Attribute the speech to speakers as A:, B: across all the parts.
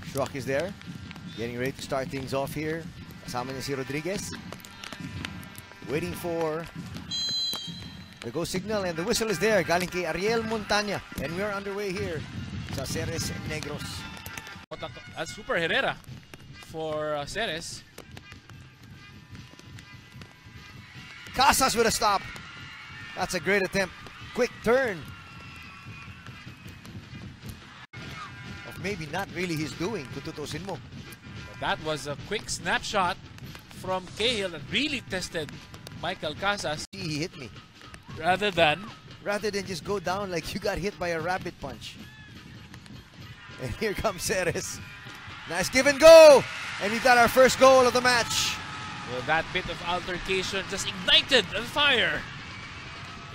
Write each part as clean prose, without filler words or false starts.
A: Schrock is there, getting ready to start things off here. Kasama niya si Rodriguez. Waiting for the go signal, and the whistle is there. Galing kay Ariel Montana. And we are underway here sa Ceres Negros.
B: Super Herrera for Ceres.
A: Casas with a stop. That's a great attempt. Quick turn. Of maybe not really his doing, kung tutusin mo.
B: But that was a quick snapshot from Cahill that really tested Michael Casas.
A: He hit me.
B: Rather than
A: just go down like you got hit by a rabbit punch. And here comes Ceres. Nice give and go. And we got our first goal of the match.
B: Well, that bit of altercation just ignited the fire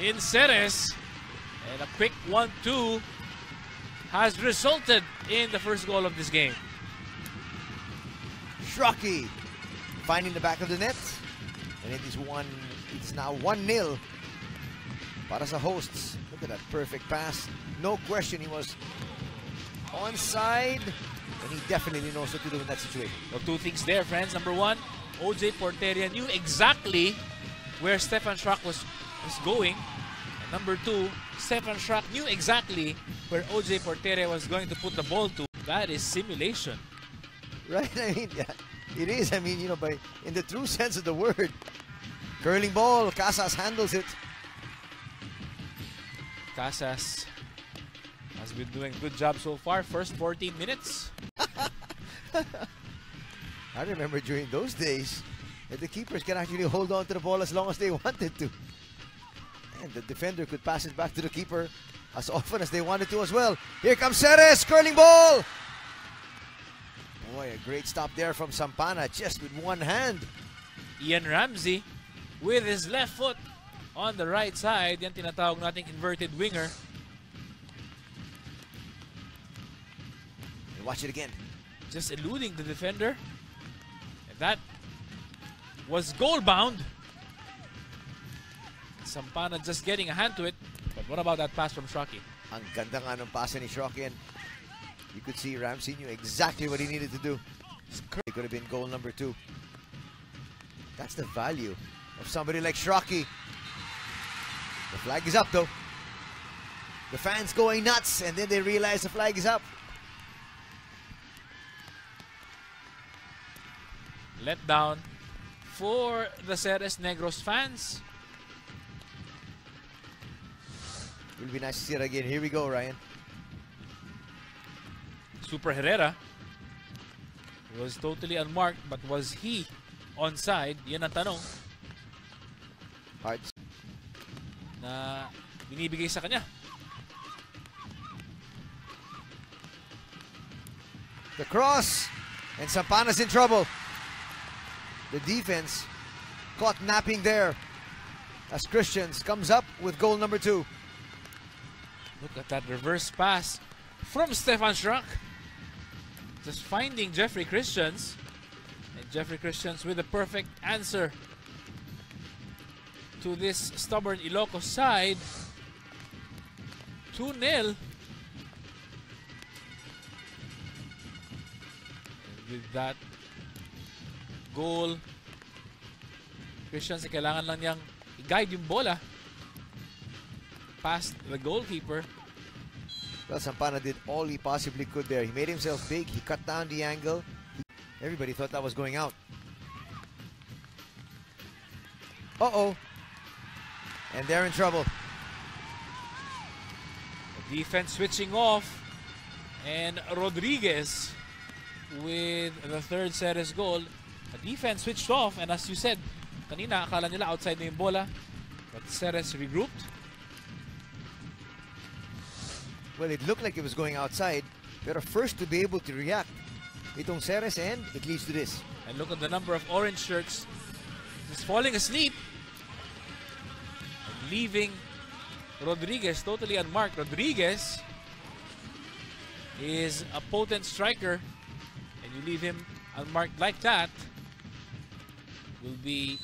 B: in Ceres. And a quick 1-2 has resulted in the first goal of this game.
A: Schrocky finding the back of the net. And it's now 1-0 para sa hosts. Look at that perfect pass. No question he was onside. And he definitely knows what to do in that situation.
B: Well, two things there, friends. Number one, OJ Porteria knew exactly where Stefan Schrock was going. And number two, Stefan Schrock knew exactly where OJ Porteria was going to put the ball to. That is simulation.
A: Right? I mean, yeah, it is. I mean, you know, in the true sense of the word. Curling ball, Casas handles it.
B: Casas has been doing a good job so far. First 14 minutes.
A: I remember during those days that the keepers can actually hold on to the ball as long as they wanted to. And the defender could pass it back to the keeper as often as they wanted to as well. Here comes Ceres, curling ball. Boy, a great stop there from Sampana just with one hand.
B: Ian Ramsey with his left foot on the right side. Yan tinatawag nating inverted winger.
A: And watch it again.
B: Just eluding the defender. And that was goal bound. Sampana just getting a hand to it. But what about that pass from Schrocky?
A: Ang ganda nga ng pass ni Schrocky, and you could see Ramsey knew exactly what he needed to do. It could have been goal number 2. That's the value of somebody like Schrocky. The flag is up though. The fans going nuts, and then they realize the flag is up.
B: Let down for the Ceres Negros fans.
A: It will be nice to see it again. Here we go, Ryan.
B: Super Herrera was totally unmarked, but was he onside? Yan ang tanong.
A: Hard.
B: Na binibigay sa kanya.
A: The cross, and Sampana's in trouble. The defense caught napping there as Christians comes up with goal number 2.
B: Look at that reverse pass from Stefan Schrock. Just finding Jeffrey Christians. And Jeffrey Christians with the perfect answer to this stubborn Ilocos side. 2-0. With that goal, Christians, kailangan lang niyang i-guide yung bola past the goalkeeper.
A: Well, Sampana did all he possibly could there. He made himself big. He cut down the angle. Everybody thought that was going out. Uh-oh. And they're in trouble.
B: The defense switching off. And Rodriguez with the third Ceres goal. The defense switched off. And as you said, kanina akala nila outside na yung bola. But Ceres regrouped.
A: Well, it looked like it was going outside. Pero first to be able to react, itong Ceres, and it leads to this.
B: And look at the number of orange shirts just falling asleep and leaving Rodriguez totally unmarked. Rodriguez is a potent striker, and you leave him unmarked like that, will be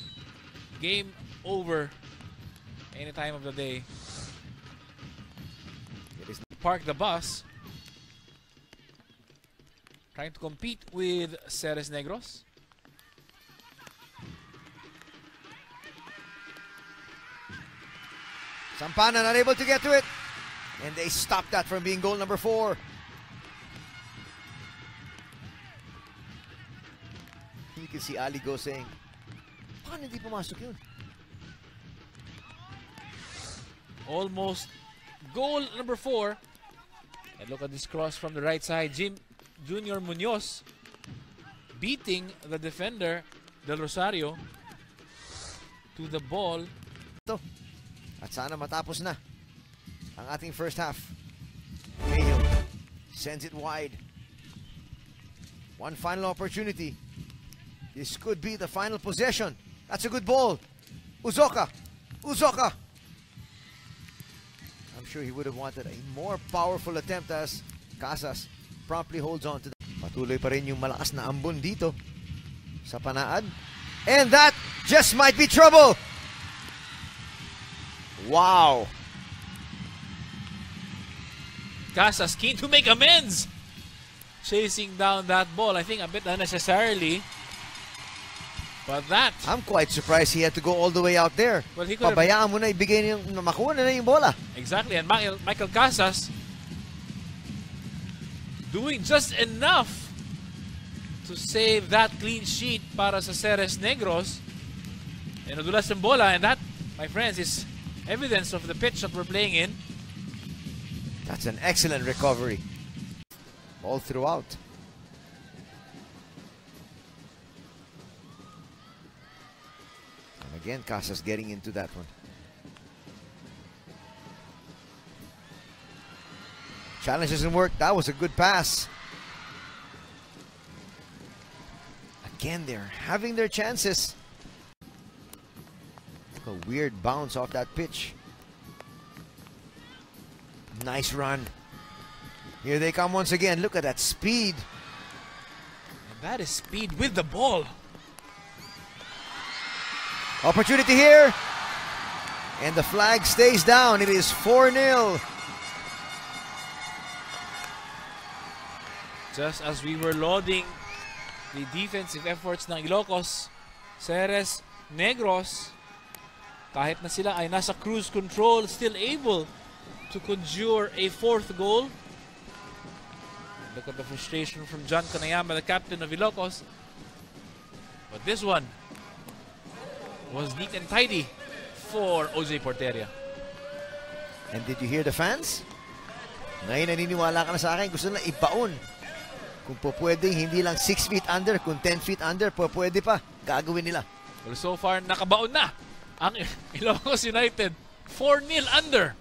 B: game over any time of the day. Park the bus. trying to compete with Ceres Negros.
A: Sampana not able to get to it. And they stopped that from being goal number 4. You can see Ali Go saying, paano hindi pumasok yun?
B: Almost goal number 4. And look at this cross from the right side. Junior Munoz beating the defender, Del Rosario, to the ball.
A: At sana matapos na ang ating first half. Mayo sends it wide. One final opportunity. This could be the final possession. That's a good ball. Uzoka. I'm sure he would have wanted a more powerful attempt as Casas promptly holds on to that. Patuloy pa rin yung malakas na ambon dito sa Panaad. And that just might be trouble. Wow.
B: Casas keen to make amends. Chasing down that ball, I think a bit unnecessarily. But that...
A: I'm quite surprised he had to go all the way out there.
B: Well, he could
A: Pabayaan mo na ibigay yung makuha na yung bola.
B: Exactly, and Michael Casas doing just enough to save that clean sheet para sa Ceres Negros. And nadulas yung bola, and that, my friends, is evidence of the pitch that we're playing in.
A: That's an excellent recovery. All throughout. And again, Casas getting into that one. Challenge doesn't work. That was a good pass. Again, they're having their chances. A weird bounce off that pitch. Nice run. Here they come once again. Look at that speed.
B: And that is speed with the ball.
A: Opportunity here. And the flag stays down. It is 4-0.
B: Just as we were lauding the defensive efforts ng Ilocos, Ceres Negros, kahit na sila ay nasa cruise control, still able to conjure a 4th goal. Look at the frustration from John Kanayama, the captain of Ilocos. But this one was neat and tidy for OJ Porteria.
A: And did you hear the fans? Ngayon naniniwala ka na sa akin, gusto na ibaon. Kung po pwedeng hindi lang 6 feet under, kung 10 feet under, po pwede pa. Gagawin nila.
B: Well, so far, nakabaon na ang Ilocos United. 4-0 under.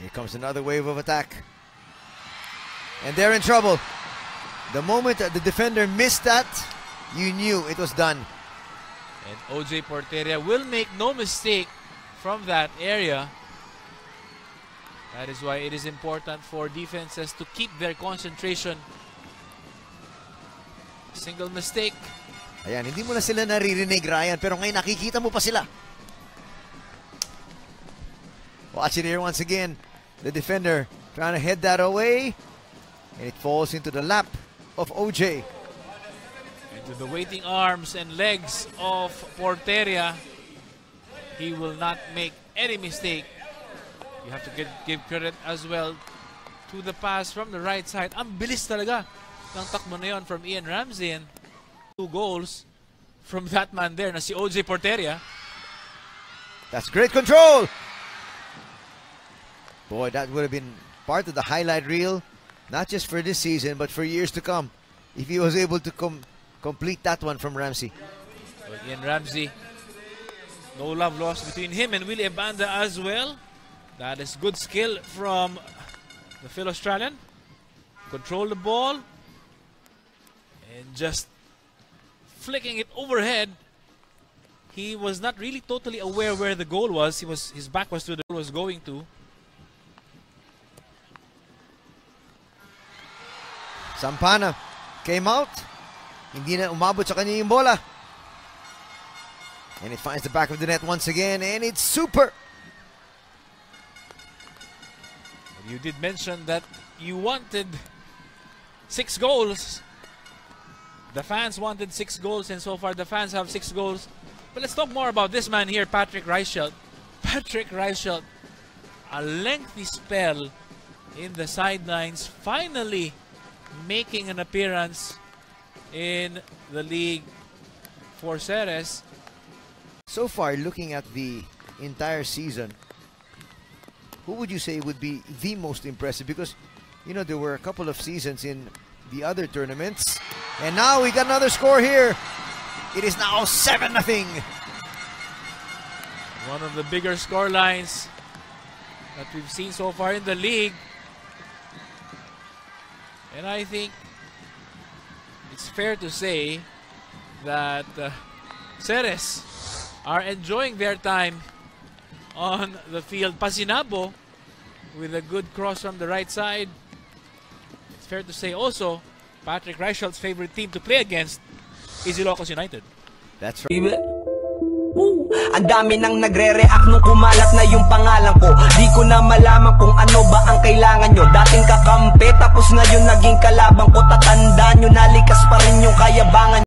A: Here comes another wave of attack. And they're in trouble. The moment the defender missed that, you knew it was done.
B: And OJ Porteria will make no mistake from that area. That is why it is important for defenses to keep their concentration. Single mistake.
A: Ayan, hindi mo na sila naririnig, Ryan, pero ngayon nakikita mo pa sila. Watch it here once again. The defender trying to head that away. And it falls into the lap of OJ.
B: Into the waiting arms and legs of Porteria. He will not make any mistake. You have to give credit as well to the pass from the right side. Ang bilis talaga ng takbo na yun from Ian Ramsey, and 2 goals from that man there na si OJ Porteria.
A: That's great control. Boy, that would have been part of the highlight reel, not just for this season, but for years to come, if he was able to complete that one from Ramsey.
B: Well, Ian Ramsey, no love lost between him and Willie Ebanda as well. That is good skill from the Phil-Australian. Control the ball and just flicking it overhead. He was not really totally aware where the goal was. His back was to the goal was going to.
A: Sampana came out. Hindi na umabot sa kanya yung bola. And it finds the back of the net once again, and it's super.
B: You did mention that you wanted 6 goals. The fans wanted 6 goals, and so far the fans have 6 goals. But let's talk more about this man here, Patrick Reichelt. Patrick Reichelt, a lengthy spell in the sidelines, finally making an appearance in the league for Ceres.
A: So far, looking at the entire season, who would you say would be the most impressive? Because, you know, there were a couple of seasons in the other tournaments. And now we got another score here. It is now 7-0.
B: One of the bigger score lines that we've seen so far in the league. And I think it's fair to say that Ceres are enjoying their time on the field. Pasinabo with a good cross from the right side. It's fair to say also, Patrick Reichelt's favorite team to play against is Ilocos United.
A: That's right.
C: Ang dami nang nagre-react nung kumalat na yung pangalan ko. Di ko na malaman kung ano ba ang kailangan nyo. Dating kakampi, tapos ngayon naging kalabang ko. Tatandaan nyo, nalikas pa rin yung kayabangan.